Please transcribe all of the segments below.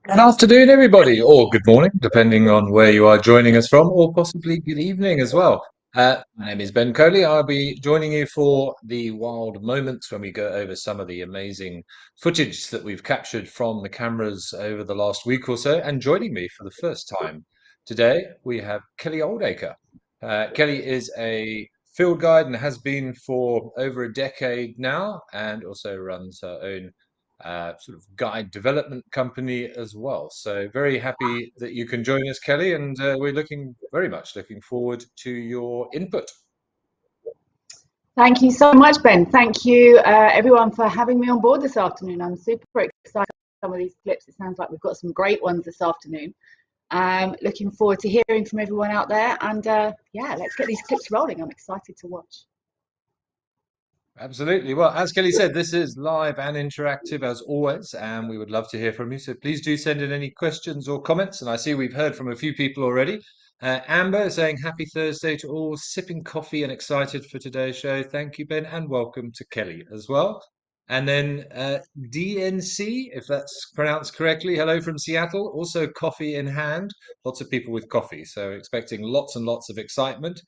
Good afternoon, everybody, or good morning, depending on where you are joining us from, or possibly good evening as well. My name is Ben Coley. I'll be joining you for the wild moments when we go over some of the amazing footage that we've captured from the cameras over the last week or so. And joining me for the first time today, we have Kelly Oldacre. Kelly is a field guide and has been for over a decade now, and also runs her own sort of guide development company as well. So very happy that you can join us, Kelly, and we're very much looking forward to your input. Thank you so much, Ben. Thank you, everyone, for having me on board this afternoon. I'm super excited about some of these clips. It sounds like we've got some great ones this afternoon. Looking forward to hearing from everyone out there. And yeah, let's get these clips rolling. I'm excited to watch. Absolutely. Well, as Kelly said, this is live and interactive as always, and we would love to hear from you. So please do send in any questions or comments. And I see we've heard from a few people already. Amber saying happy Thursday to all, sipping coffee and excited for today's show. Thank you, Ben, and welcome to Kelly as well. And then DNC, if that's pronounced correctly, hello from Seattle. Also coffee in hand. Lots of people with coffee, so expecting lots and lots of excitement.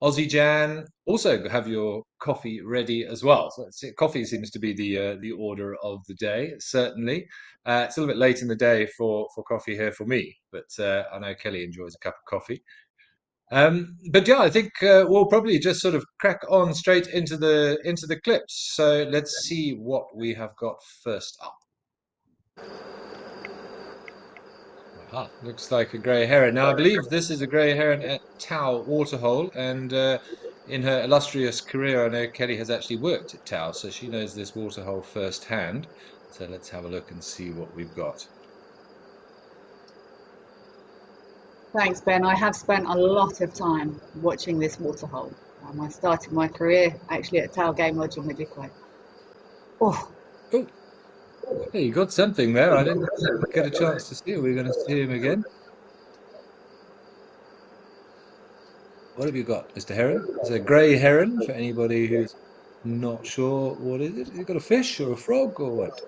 Aussie Jan, also have your coffee ready as well. So coffee seems to be the order of the day, certainly. It's a little bit late in the day for coffee here for me, but I know Kelly enjoys a cup of coffee. But yeah, I think we'll probably just sort of crack on straight into the clips. So let's see what we have got first up. Ah, looks like a grey heron. Now, I believe this is a grey heron at Tau Waterhole, and in her illustrious career, I know Kelly has actually worked at Tau, so she knows this waterhole firsthand. So let's have a look and see what we've got. Thanks, Ben. I have spent a lot of time watching this waterhole. I started my career actually at Tau Game Lodge in Midway. Oh, Oh, hey, you got something there. I didn't get a chance to see it. We're going to see him again. What have you got, Mr. Heron? It's a grey heron for anybody who's not sure what is it. You got a fish or a frog or what?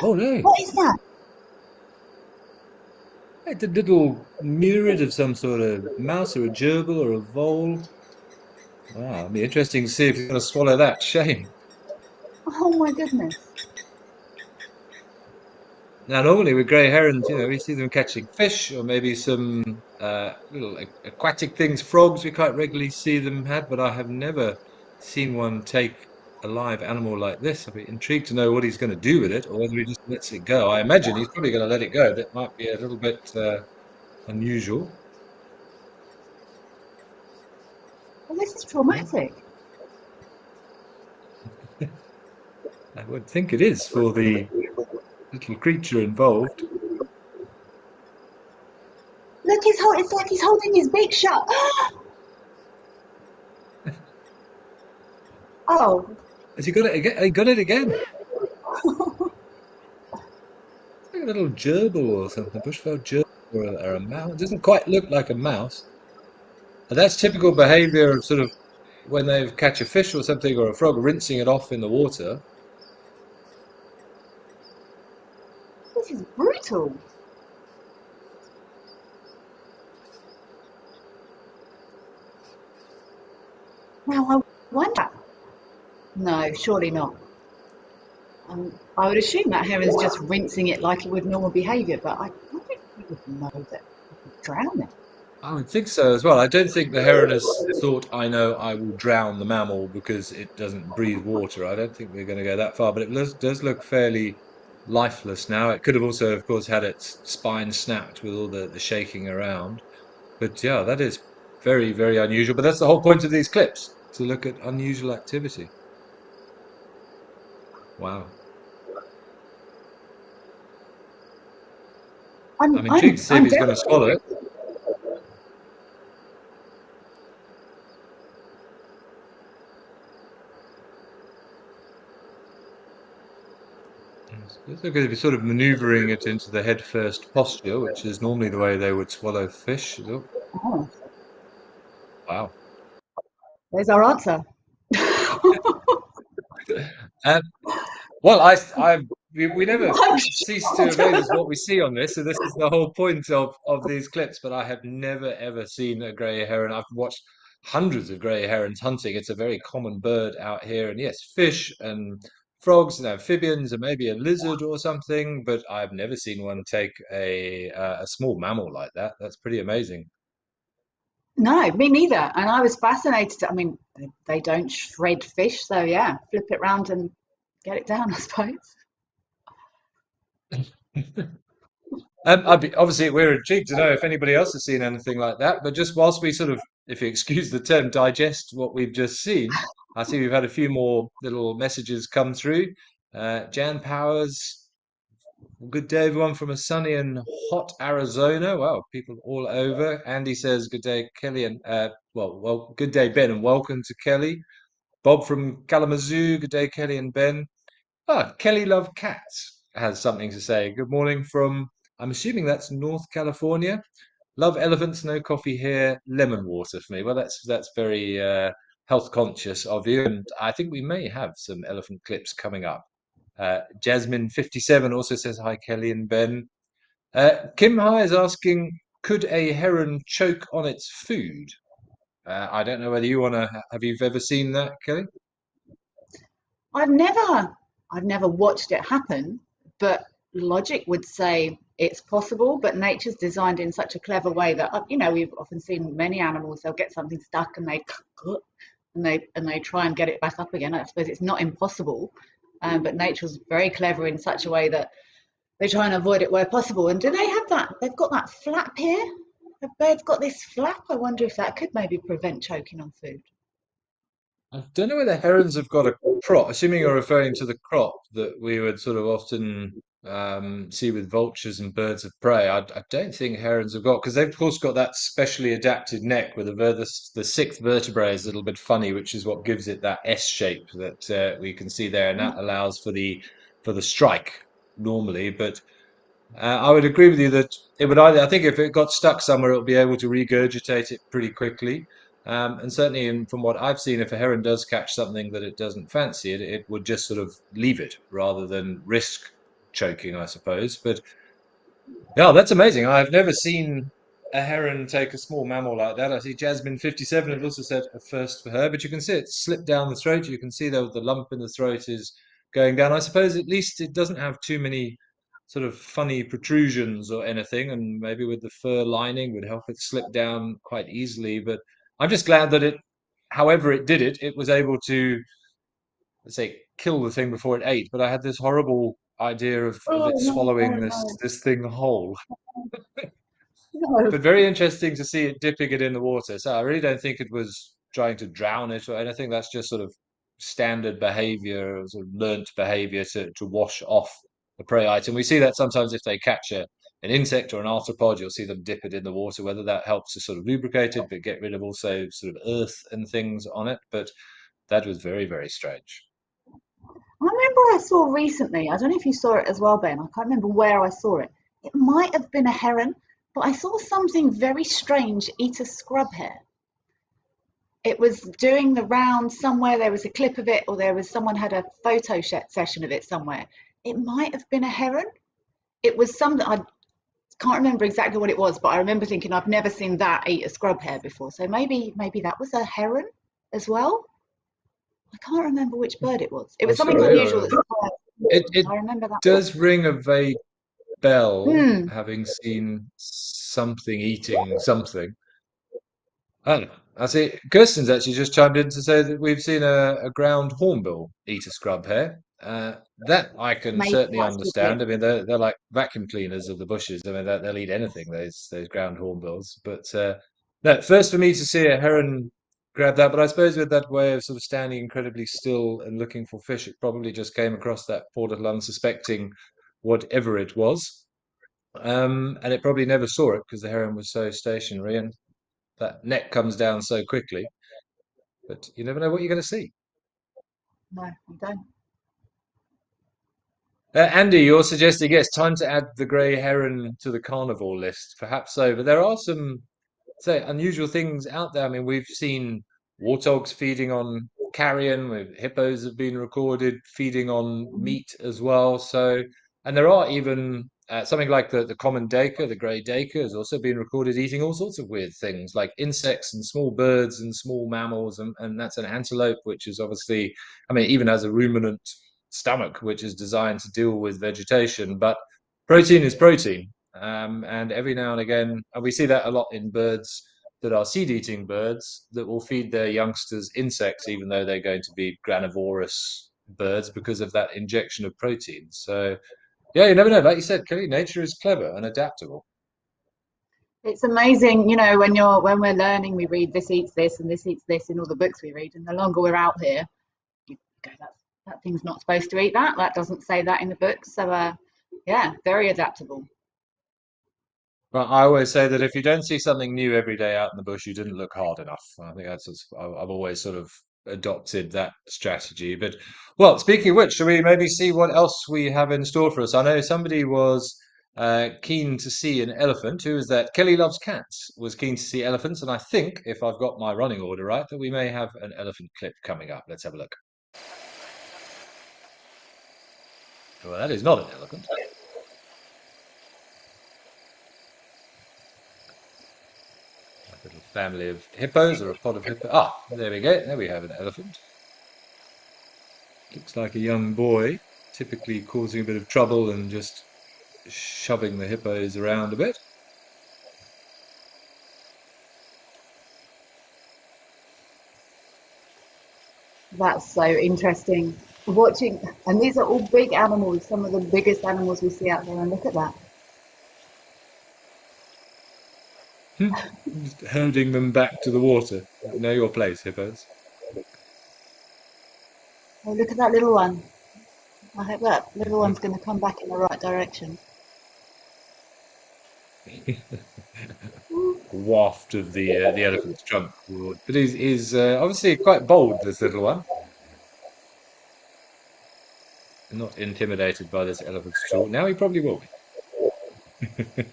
Oh no. what is that? It's a little myrid of some sort of mouse or a gerbil or a vole. Wow, it'll be interesting to see if you're going to swallow that. Shame. Oh my goodness. Now, normally with grey herons, we see them catching fish or maybe some little aquatic things, frogs. We quite regularly see them had, but I have never seen one take a live animal like this. I'd be intrigued to know what he's going to do with it, or whether he just lets it go. I imagine he's probably going to let it go. That might be a little bit unusual. Well, this is traumatic. I would think it is for the little creature involved. Look, it's like he's holding his beak shut. Oh. Has he got it again? He got it again. It's like a little gerbil or something, bushveld gerbil or a mouse. It doesn't quite look like a mouse. And that's typical behavior of sort of when they catch a fish or something or a frog, rinsing it off in the water. This is brutal. Now I wonder. No, surely not. I would assume that heron's just rinsing it like it would normal behaviour, but I don't think you would know that you could drown it. I would think so as well. I don't think the heron has thought, I know I will drown the mammal because it doesn't breathe water. I don't think they're going to go that far, but it does look fairly lifeless now. It could have also, of course, had its spine snapped with all the shaking around. But yeah, that is very, very unusual. But that's the whole point of these clips, to look at unusual activity. Wow. I'm intrigued to see if I'm he's going to swallow devastated. it. It's look as if he's sort of maneuvering it into the head first posture, which is normally the way they would swallow fish. Oh, Oh, wow. there's our answer. Um, well, I we never I'm cease to amaze shocked. us what we see on this, so this is the whole point of these clips. But I have never ever seen a grey heron. I've watched hundreds of grey herons hunting. It's a very common bird out here, and yes, fish and frogs and amphibians and maybe a lizard or something. But I've never seen one take a small mammal like that. That's pretty amazing. No, me neither. And I was fascinated. I mean, they don't shred fish, so yeah, flip it round and get it down, I suppose. Obviously, we're intrigued to know if anybody else has seen anything like that. But just whilst we sort of, if you excuse the term, digest what we've just seen, I see we've had a few more little messages come through. Jan Powers, good day, everyone from a sunny and hot Arizona. Wow, people all over. Andy says, good day, Kelly, and good day, Ben, and welcome to Kelly. Bob from Kalamazoo, good day, Kelly and Ben. Ah, Kelly Love Cats has something to say. Good morning from, I'm assuming that's North California. Love elephants, no coffee here, lemon water for me. Well, that's very health conscious of you, and I think we may have some elephant clips coming up. Jasmine 57 also says hi, Kelly and Ben. Kim Hai is asking, could a heron choke on its food? I don't know whether you want to. Have you ever seen that, Kelly? I've never, I've never watched it happen, but logic would say it's possible. But nature's designed in such a clever way that we've often seen many animals. They'll get something stuck and they try and get it back up again. I suppose it's not impossible, but nature's very clever in such a way that they try and avoid it where possible. And do they have that? They've got that flap here. The bird's got this flap. I wonder if that could maybe prevent choking on food. I don't know whether herons have got a crop, assuming you're referring to the crop that we would sort of often see with vultures and birds of prey. I don't think herons have got, because they've of course got that specially adapted neck where the sixth vertebrae is a little bit funny, which is what gives it that S shape that we can see there, and that allows for the strike normally. But I would agree with you that it would either, I think if it got stuck somewhere, it would be able to regurgitate it pretty quickly. And certainly, from what I've seen, if a heron does catch something that it doesn't fancy, it would just sort of leave it rather than risk choking, I suppose. But yeah, that's amazing. I've never seen a heron take a small mammal like that. I see Jasmine 57 had also said a first for her, but you can see it slip down the throat. You can see the lump in the throat is going down. I suppose at least it doesn't have too many sort of funny protrusions or anything, and maybe with the fur lining would help it slip down quite easily. But I'm just glad that however it did it, it was able to, let's say, kill the thing before it ate. But I had this horrible idea of Oh it no, swallowing no, this thing whole. no. But very interesting to see it dipping it in the water. So I really don't think it was trying to drown it or anything. That's just sort of standard behavior, sort of learnt behavior to wash off the prey item. We see that sometimes if they catch an insect or an arthropod, you'll see them dip it in the water, whether that helps to sort of lubricate it, but get rid of also sort of earth and things on it. But that was very, very strange. I remember I saw recently, I don't know if you saw it as well, Ben. I can't remember where I saw it. It might have been a heron, but I saw something very strange eat a scrub hare. It was doing the round somewhere. There was a clip of it, or there was someone had a photo session of it somewhere. It might have been a heron. It was something I can't remember exactly what it was, but I remember thinking I've never seen that eat a scrub hare before. So maybe that was a heron as well. I can't remember which bird it was. It I'm was something sorry. unusual that surprised me. It I remember that one. does ring a vague bell, Hmm. having seen something eating something. Oh, I see. Kirsten's actually just chimed in to say that we've seen a ground hornbill eat a scrub hare. That I can Maybe certainly that's what it. understand. I mean, they're like vacuum cleaners of the bushes. I mean, they'll eat anything, those ground hornbills. But no, first for me to see a heron grab that. But I suppose with that way of sort of standing incredibly still and looking for fish, it probably just came across that poor little unsuspecting whatever it was. And it probably never saw it because the heron was so stationary. And that neck comes down so quickly, but you never know what you're going to see. No, I don't. Andy, you're suggesting yes, time to add the grey heron to the carnivore list. Perhaps so, but there are some, say, unusual things out there. I mean, we've seen warthogs feeding on carrion, with hippos have been recorded feeding on meat as well. So, and there are even something like the common duiker, the grey duiker, has also been recorded eating all sorts of weird things like insects and small birds and small mammals, and that's an antelope, which is obviously, I mean, even has a ruminant stomach, which is designed to deal with vegetation. But protein is protein, and every now and again, and we see that a lot in birds that are seed-eating birds that will feed their youngsters insects, even though they're going to be granivorous birds because of that injection of protein. So, yeah, you never know. Like you said, Kelly, nature is clever and adaptable. It's amazing, you know, when we're learning, we read this eats this and this eats this in all the books we read, and the longer we're out here, you go, that thing's not supposed to eat that. That doesn't say that in the book. So, yeah, very adaptable. Well, I always say that if you don't see something new every day out in the bush, you didn't look hard enough. I think I've always sort of adopted that strategy. But well, speaking of which, shall we maybe see what else we have in store for us? I know somebody was keen to see an elephant. Who is that? Kelly Loves Cats was keen to see elephants, and I think if I've got my running order right, that we may have an elephant clip coming up. Let's have a look. Well, that is not an elephant. A little family of hippos or a pod of hippos. Ah, there we go. There we have an elephant. Looks like a young boy, typically causing a bit of trouble and just shoving the hippos around a bit. That's so interesting. Watching, and these are all big animals, some of the biggest animals we see out there. And look at that. Just herding them back to the water. Know your place, hippos. Oh, look at that little one. I hope that little one's going to come back in the right direction. Waft of the elephant's trunk forward. But he's obviously quite bold, this little one. Not intimidated by this elephant's talk. Now he probably will be.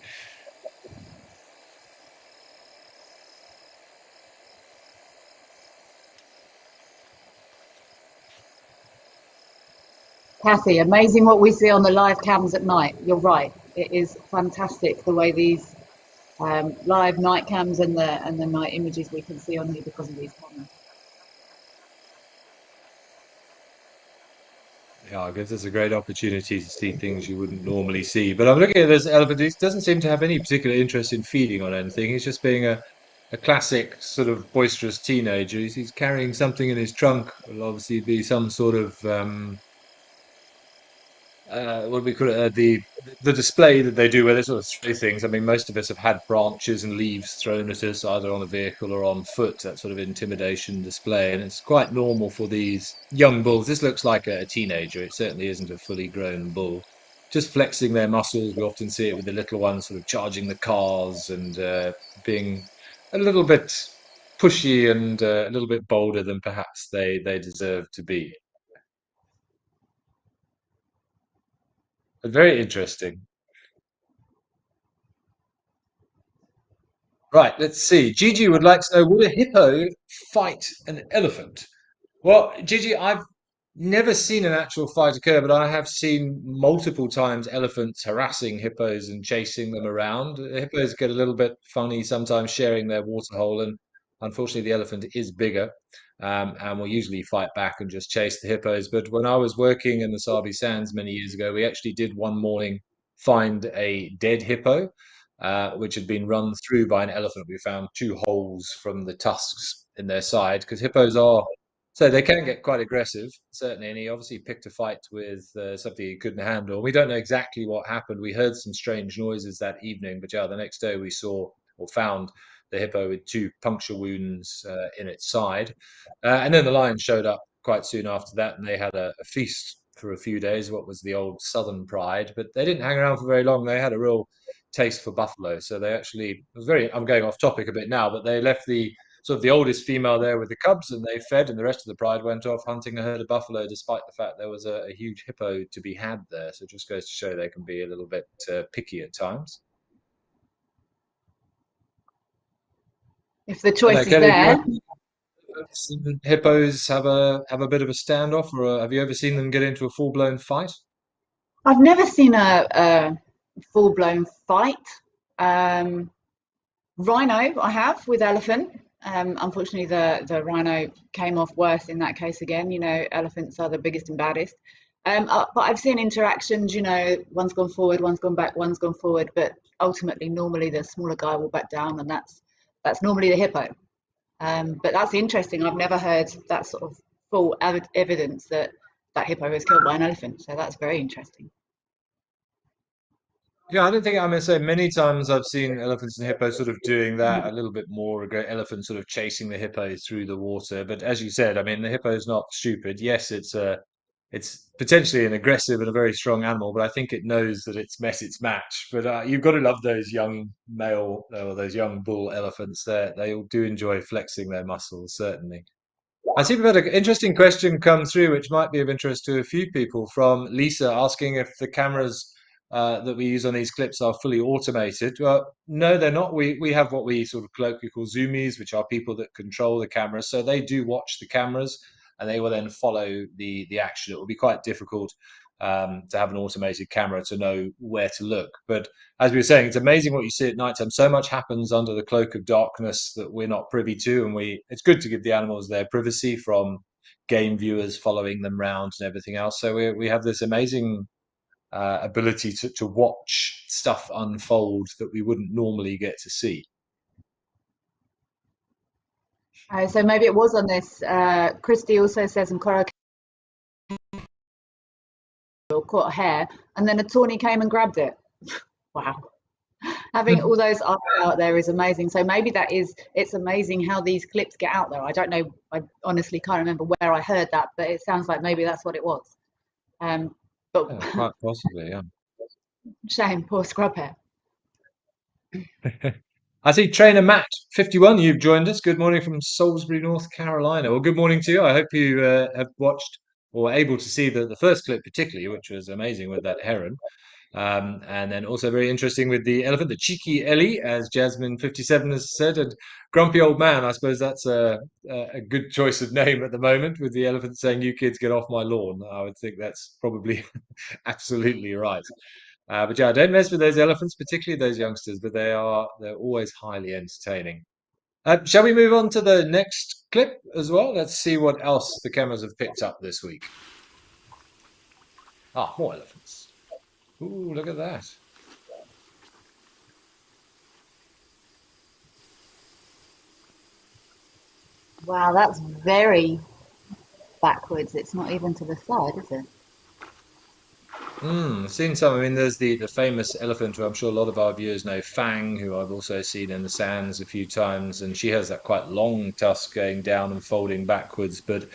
Kathy, amazing what we see on the live cams at night. You're right. It is fantastic the way these live night cams and the night images we can see on here because of these cameras. Yeah, it gives us a great opportunity to see things you wouldn't normally see. But I'm looking at this elephant. He doesn't seem to have any particular interest in feeding on anything. He's just being a classic sort of boisterous teenager. He's carrying something in his trunk. It'll obviously be some sort of what do we call it? The display that they do where they sort of throw things. I mean, most of us have had branches and leaves thrown at us, either on a vehicle or on foot. That sort of intimidation display, and it's quite normal for these young bulls. This looks like a teenager. It certainly isn't a fully grown bull. Just flexing their muscles. We often see it with the little ones, sort of charging the cars and being a little bit pushy and a little bit bolder than perhaps they deserve to be. But very interesting. Right, let's see. Gigi would like to know, would a hippo fight an elephant? Well, Gigi, I've never seen an actual fight occur, but I have seen multiple times elephants harassing hippos and chasing them around. The hippos get a little bit funny sometimes sharing their water hole, and unfortunately, the elephant is bigger and will usually fight back and just chase the hippos. But when I was working in the Sabi Sands many years ago, we actually did one morning find a dead hippo, which had been run through by an elephant. We found two holes from the tusks in their side because hippos are so they can get quite aggressive, certainly, and he obviously picked a fight with something he couldn't handle. We don't know exactly what happened. We heard some strange noises that evening, but yeah, the next day we saw or found the hippo with two puncture wounds in its side. And then the lion showed up quite soon after that, and they had a feast for a few days, what was the old Southern pride, but they didn't hang around for very long. They had a real taste for buffalo. So they actually, it was very, I'm going off topic a bit now, but they left the sort of the oldest female there with the cubs and they fed, and the rest of the pride went off hunting a herd of buffalo, despite the fact there was a huge hippo to be had there. So it just goes to show they can be a little bit picky at times. If the I know, choice is Kelly, do you there, have Some hippos have a bit of a standoff, or have you ever seen them get into a full-blown fight? I've never seen a full-blown fight. Um, Rhino, I have with elephant. Unfortunately, the rhino came off worse in that case again. You know, elephants are the biggest and baddest. But I've seen interactions. You know, one's gone forward, one's gone back, one's gone forward. But ultimately, normally the smaller guy will back down, and that's normally the hippo. But that's interesting. I've never heard that sort of full evidence that that hippo was killed by an elephant. So that's very interesting. Yeah, I don't think I'm gonna say many times I've seen elephants and hippos sort of doing that a little bit more. A great elephant sort of chasing the hippo through the water. But as you said, I mean, the hippo is not stupid. Yes, it's potentially an aggressive and a very strong animal, but I think it knows that it's met its match. But you've got to love those young male or those young bull elephants. They all do enjoy flexing their muscles, certainly. I see we've had an interesting question come through, which might be of interest to a few people, from Lisa asking if the cameras that we use on these clips are fully automated. Well, no, they're not. We have what we sort of colloquially call zoomies, which are people that control the cameras. So they do watch the cameras and they will then follow the action. It will be quite difficult to have an automated camera to know where to look. But as we were saying, it's amazing what you see at night time. So much happens under the cloak of darkness that we're not privy to, and it's good to give the animals their privacy from game viewers following them round and everything else. So we have this amazing ability to watch stuff unfold that we wouldn't normally get to see. So maybe it was on this. Christy also says in Coral caught a hare, and then a tawny came and grabbed it. Wow. Having all those eyes out there is amazing. So maybe it's amazing how these clips get out there. I don't know. I honestly can't remember where I heard that, but it sounds like maybe that's what it was. But Yeah, quite possibly, yeah. shame, poor scrub hare. I see trainer Matt 51. You've joined us. Good morning from Salisbury, North Carolina. Well, good morning to you. I hope you have watched or were able to see the first clip, particularly, which was amazing with that heron. And then also very interesting with the elephant, the cheeky Ellie, as Jasmine 57 has said, and grumpy old man. I suppose that's a good choice of name at the moment, with the elephant saying, "You kids get off my lawn." I would think that's probably absolutely right. But yeah, don't mess with those elephants, particularly those youngsters. But they're always highly entertaining. Shall we move on to the next clip as well? Let's see what else the cameras have picked up this week. Ah, more elephants. Ooh, look at that. Wow, that's very backwards. It's not even to the side, is it? Seen some. I mean, there's the famous elephant who I'm sure a lot of our viewers know, Fang, who I've also seen in the sands a few times, and she has that quite long tusk going down and folding backwards, but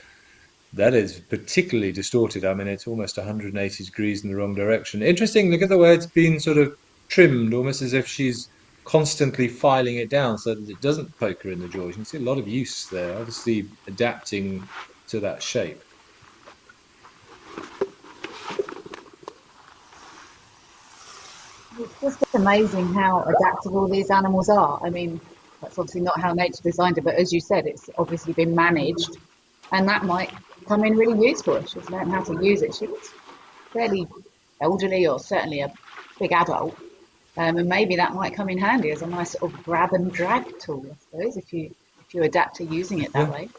that is particularly distorted. I mean, it's almost 180 degrees in the wrong direction. Interesting. Look at the way it's been sort of trimmed, almost as if she's constantly filing it down so that it doesn't poke her in the jaws. You can see a lot of use there, obviously adapting to that shape. It's just amazing how adaptable these animals are. I mean, that's obviously not how nature designed it, but as you said, it's obviously been managed, and that might come in really useful if she's learned how to use it. She was fairly elderly, or certainly a big adult, and maybe that might come in handy as a nice sort of grab and drag tool, I suppose, if you adapt to using it that Yeah. way.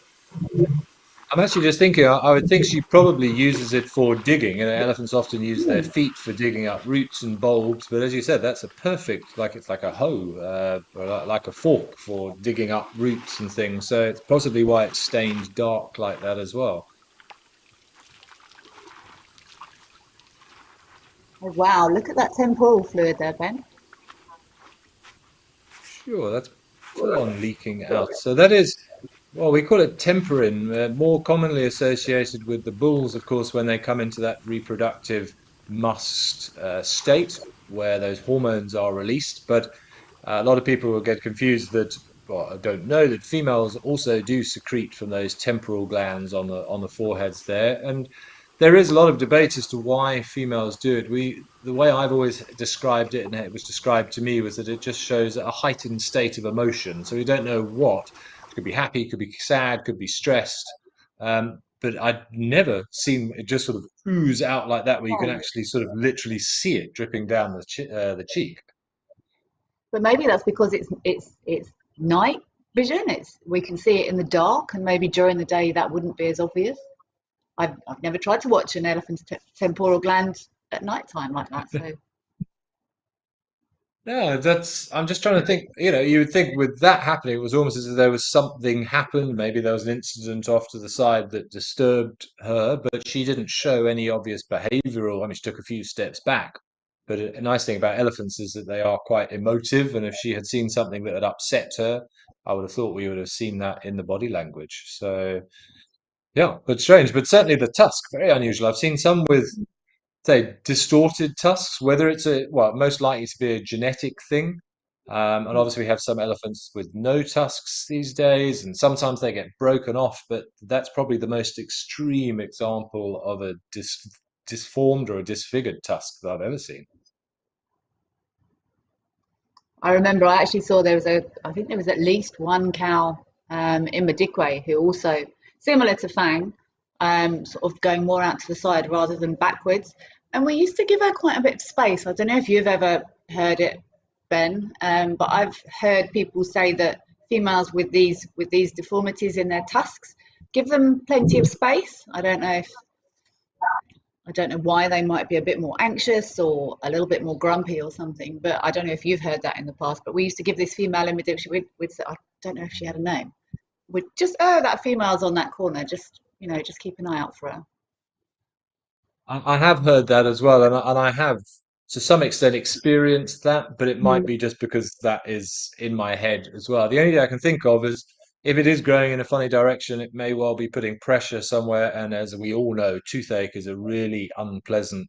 I'm actually just thinking, I would think she probably uses it for digging. You know, elephants often use their feet for digging up roots and bulbs, but as you said, that's a perfect, like it's like a hoe, or like a fork for digging up roots and things. So it's possibly why it's stained dark like that as well. Oh, wow, look at that temporal fluid there, Ben. Sure, that's full on leaking out. So that is, well, we call it temperin, more commonly associated with the bulls, of course, when they come into that reproductive must state where those hormones are released. But a lot of people will get confused that, well, I don't know that females also do secrete from those temporal glands on the foreheads there, and there is a lot of debate as to why females do it. The way I've always described it, and it was described to me, was that it just shows a heightened state of emotion. So we don't know what, Could be happy, could be sad, could be stressed. But I'd never seen it just sort of ooze out like that, where you can actually sort of literally see it dripping down the cheek. But maybe that's because it's night vision. It's we can see it in the dark, and maybe during the day that wouldn't be as obvious. I've never tried to watch an elephant's temporal gland at night time like that. So No, that's. I'm just trying to think. You would think with that happening, it was almost as if there was something happened. Maybe there was an incident off to the side that disturbed her, but she didn't show any obvious behavioral. I mean, she took a few steps back. But a nice thing about elephants is that they are quite emotive, and if she had seen something that had upset her, I would have thought we would have seen that in the body language. So yeah, but strange. But certainly the tusk, very unusual. I've seen some with say distorted tusks, whether it's most likely to be a genetic thing. And obviously we have some elephants with no tusks these days, and sometimes they get broken off, but that's probably the most extreme example of a disformed or a disfigured tusk that I've ever seen. I remember I actually saw I think there was at least one cow in Madikwe who also, similar to Fang, sort of going more out to the side rather than backwards. And we used to give her quite a bit of space. I don't know if you've ever heard it, Ben, but I've heard people say that females with these deformities in their tusks give them plenty of space. I don't know why they might be a bit more anxious or a little bit more grumpy or something, but I don't know if you've heard that in the past. But we used to give this female in Medusa, we'd say, I don't know if she had a name. We'd just, oh, that female's on that corner. Just, just keep an eye out for her. I have heard that as well, and I have to some extent experienced that, but it might Mm. be just because that is in my head as well. The only thing I can think of is if it is growing in a funny direction, it may well be putting pressure somewhere. And as we all know, toothache is a really unpleasant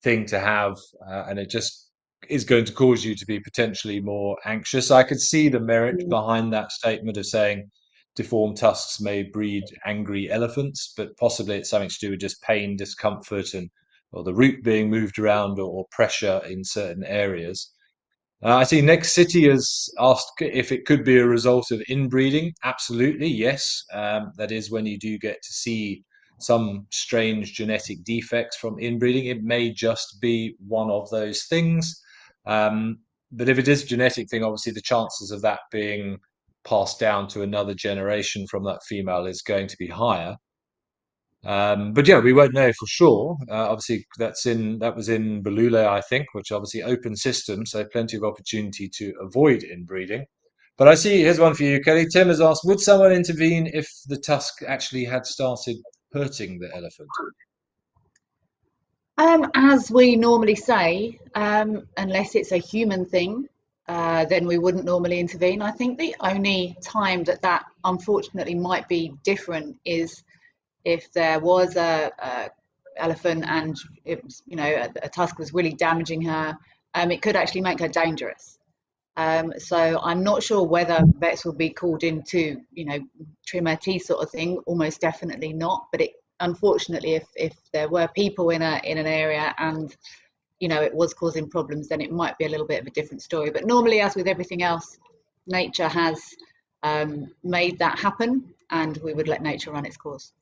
thing to have, and it just is going to cause you to be potentially more anxious. I could see the merit Mm. behind that statement of saying deformed tusks may breed angry elephants, but possibly it's something to do with just pain, discomfort, and or the root being moved around or pressure in certain areas. I see Next City has asked if it could be a result of inbreeding. Absolutely, yes. That is when you do get to see some strange genetic defects from inbreeding. It may just be one of those things. Um, but if it is a genetic thing, obviously the chances of that being passed down to another generation from that female is going to be higher. But yeah, we won't know for sure. Obviously, that was in Belule, I think, which obviously open system, so plenty of opportunity to avoid inbreeding. But I see here's one for you, Kelly. Tim has asked, would someone intervene if the tusk actually had started hurting the elephant? As we normally say, unless it's a human thing, then we wouldn't normally intervene. I think the only time that unfortunately might be different is if there was a elephant and it was, a tusk was really damaging her. It could actually make her dangerous. So I'm not sure whether vets will be called in to, trim her teeth sort of thing. Almost definitely not. But unfortunately, if there were people in an area and it was causing problems, then it might be a little bit of a different story. But normally, as with everything else, nature has made that happen, and we would let nature run its course.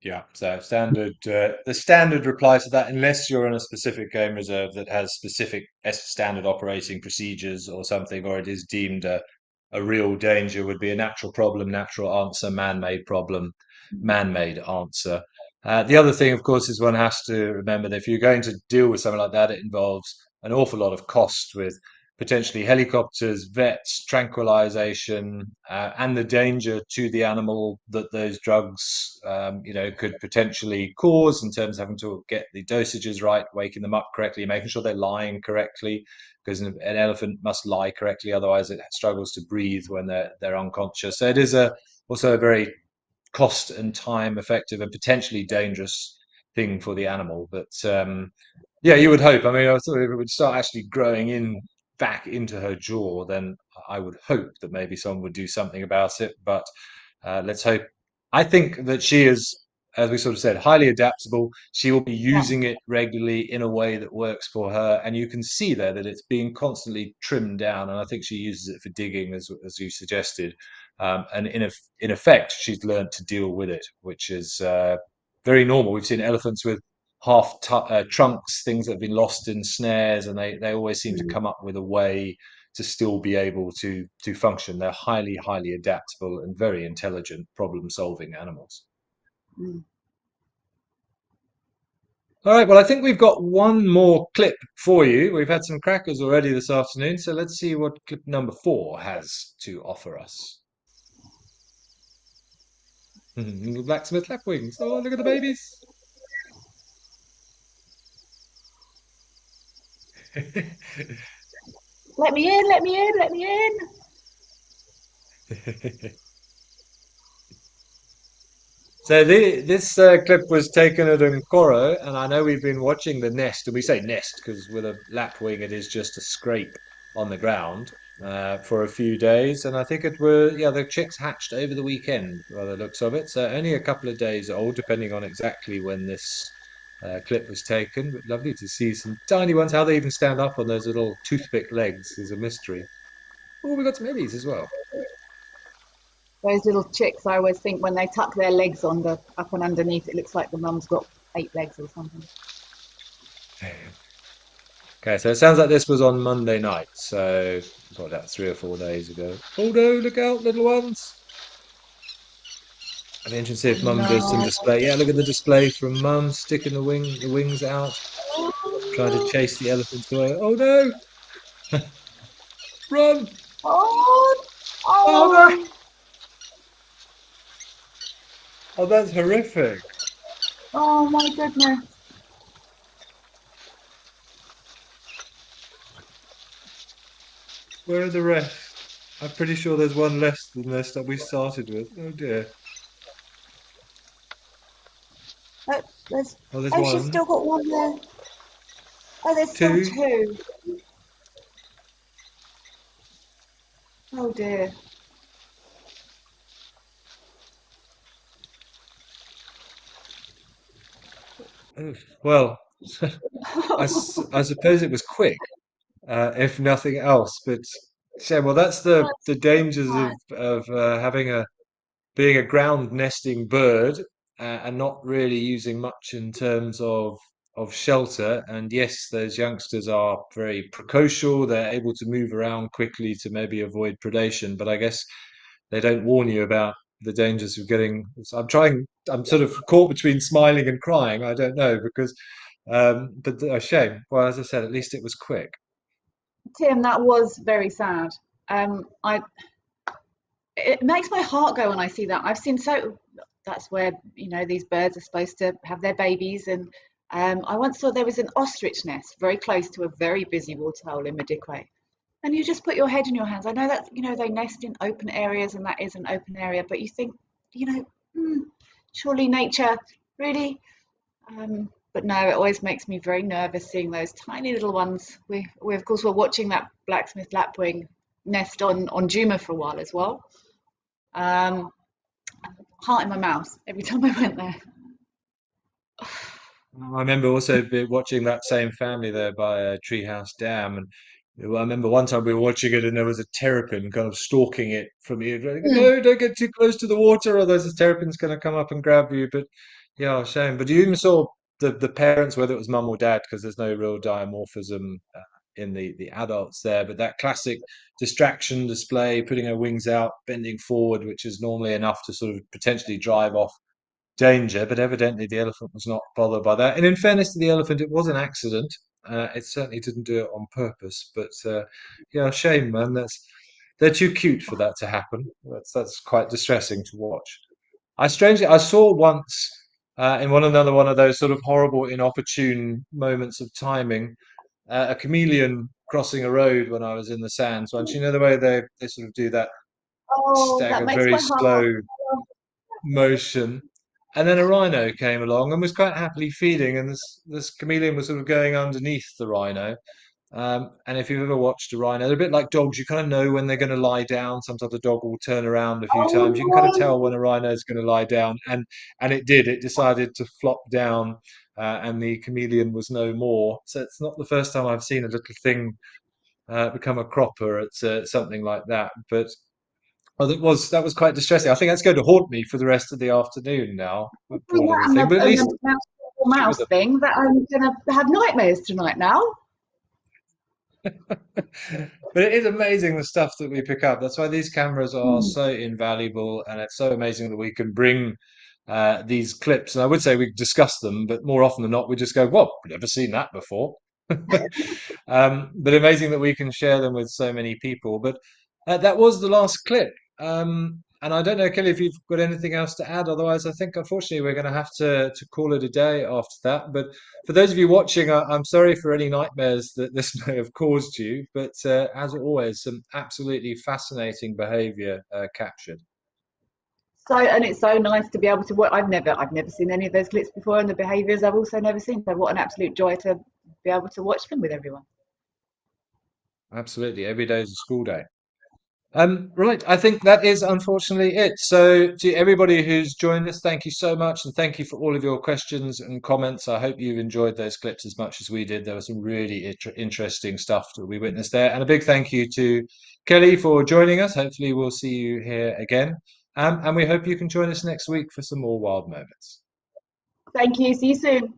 Yeah, so the standard reply to that, unless you're in a specific game reserve that has specific standard operating procedures or something, or it is deemed a real danger, would be a natural problem, natural answer, man-made problem, man-made answer. The other thing, of course, is one has to remember that if you're going to deal with something like that, it involves an awful lot of cost with potentially helicopters, vets, tranquilization, and the danger to the animal that those drugs, could potentially cause in terms of having to get the dosages right, waking them up correctly, making sure they're lying correctly, because an elephant must lie correctly, otherwise it struggles to breathe when they're unconscious. So it is also a very cost and time effective and potentially dangerous thing for the animal. But yeah, you would hope. I mean, I thought if it would start actually growing in back into her jaw, then I would hope that maybe someone would do something about it. But let's hope. I think that she is as we sort of said, highly adaptable. She will be Yeah. using it regularly in a way that works for her, and you can see there that it's being constantly trimmed down. And I think she uses it for digging, as you suggested. And in effect, she's learned to deal with it, which is very normal. We've seen elephants with trunks, things that have been lost in snares, and they always seem to Mm, come up with a way to still be able to function. They're highly adaptable and very intelligent problem-solving animals. mm. All right, well, I think we've got one more clip for you. We've had some crackers already this afternoon, so let's see what clip number 4 has to offer us. Little blacksmith lapwings. Oh, look at the babies. Let me in, let me in, let me in. So this clip was taken at Nkoro, and I know we've been watching the nest, and we say nest because with a lapwing it is just a scrape on the ground for a few days, and I think it were yeah the chicks hatched over the weekend by the looks of it, so only a couple of days old, depending on exactly when this clip was taken. But lovely to see some tiny ones. How they even stand up on those little toothpick legs is a mystery. Oh, we got some ebbies as well. Those little chicks, I always think when they tuck their legs on the up and underneath, it looks like the mum's got 8 legs or something. Okay, so it sounds like this was on Monday night, so got that 3 or 4 days ago. Oh no, look out, little ones! I'd be interested to see Oh if Mum does some no. display. Yeah, look at the display from Mum sticking the wings out, trying to chase the elephants away. Oh no! Run! Oh, Oh no! oh, Oh, that's horrific. oh my goodness. Where are the rest? I'm pretty sure there's one less than this that we started with. Oh dear. Oh, there's, Oh, there's oh, she's one, still got one there. Oh, there's still two. 2. Oh dear. Oh, well, I suppose it was quick. If nothing else. But yeah, well, that's the That's dangers sad. of having a being a ground nesting bird and not really using much in terms of shelter. And yes, those youngsters are very precocial. They're able to move around quickly to maybe avoid predation. But I guess they don't warn you about the dangers of getting. So I'm trying. I'm sort of caught between smiling and crying. I don't know because. But a shame. Well, as I said, at least it was quick. Tim, that was very sad. I It makes my heart go when I see that. I've seen so that's where these birds are supposed to have their babies, and I once saw there was an ostrich nest very close to a very busy waterhole in Madikwe, and you just put your head in your hands. I know that they nest in open areas, and that is an open area, but you think you know hmm, surely nature really. But no, it always makes me very nervous seeing those tiny little ones. We of course were watching that blacksmith lapwing nest on Juma for a while as well. Um, Heart in my mouth every time I went there. I remember also watching that same family there by Treehouse Dam, and I remember one time we were watching it, and there was a terrapin kind of stalking it from here. Mm. No, don't get too close to the water, otherwise the terrapin's going to come up and grab you. But yeah, shame. But you even saw the parents, whether it was mum or dad, because there's no real dimorphism in the adults there. But that classic distraction display, putting her wings out, bending forward, which is normally enough to sort of potentially drive off danger, but evidently the elephant was not bothered by that. And in fairness to the elephant, it was an accident. It certainly didn't do it on purpose. But yeah, shame, man. They're too cute for that to happen. That's quite distressing to watch. I saw once in another one of those sort of horrible, inopportune moments of timing, a chameleon crossing a road when I was in the sands once. You know the way they sort of do that Oh, that stagger, makes very my slow heart. motion. And then a rhino came along and was quite happily feeding, and this chameleon was sort of going underneath the rhino. And if you've ever watched a rhino, they're a bit like dogs. You kind of know when they're going to lie down. Sometimes the dog will turn around a few times. You can kind of tell when Oh a rhino is going to lie down, and it did. It decided to flop down, and the chameleon was no more. So it's not the first time I've seen a little thing become a cropper at something like that. But oh, that was quite distressing. I think that's going to haunt me for the rest of the afternoon now. The doing poor that little and thing. But at least the she was mouse thing that I'm gonna have nightmares tonight now. But it is amazing the stuff that we pick up. That's why these cameras are Hmm. so invaluable, and it's so amazing that we can bring these clips. And I would say we discuss them, but more often than not, we just go, "Well, we've never seen that before." But amazing that we can share them with so many people. But that was the last clip. And I don't know, Kelly, if you've got anything else to add. Otherwise, I think unfortunately we're going to have to call it a day after that. But for those of you watching, I'm sorry for any nightmares that this may have caused you. But as always, some absolutely fascinating behaviour captured. So, and it's so nice to be able to watch. I've never seen any of those clips before, and the behaviours I've also never seen. So, what an absolute joy to be able to watch them with everyone. Absolutely, every day is a school day. Right, I think that is unfortunately it. So, to everybody who's joined us, thank you so much, and thank you for all of your questions and comments. I hope you've enjoyed those clips as much as we did. There was some really interesting stuff that we witnessed there, and a big thank you to Kelly for joining us. Hopefully, we'll see you here again, and we hope you can join us next week for some more wild moments. Thank you. See you soon.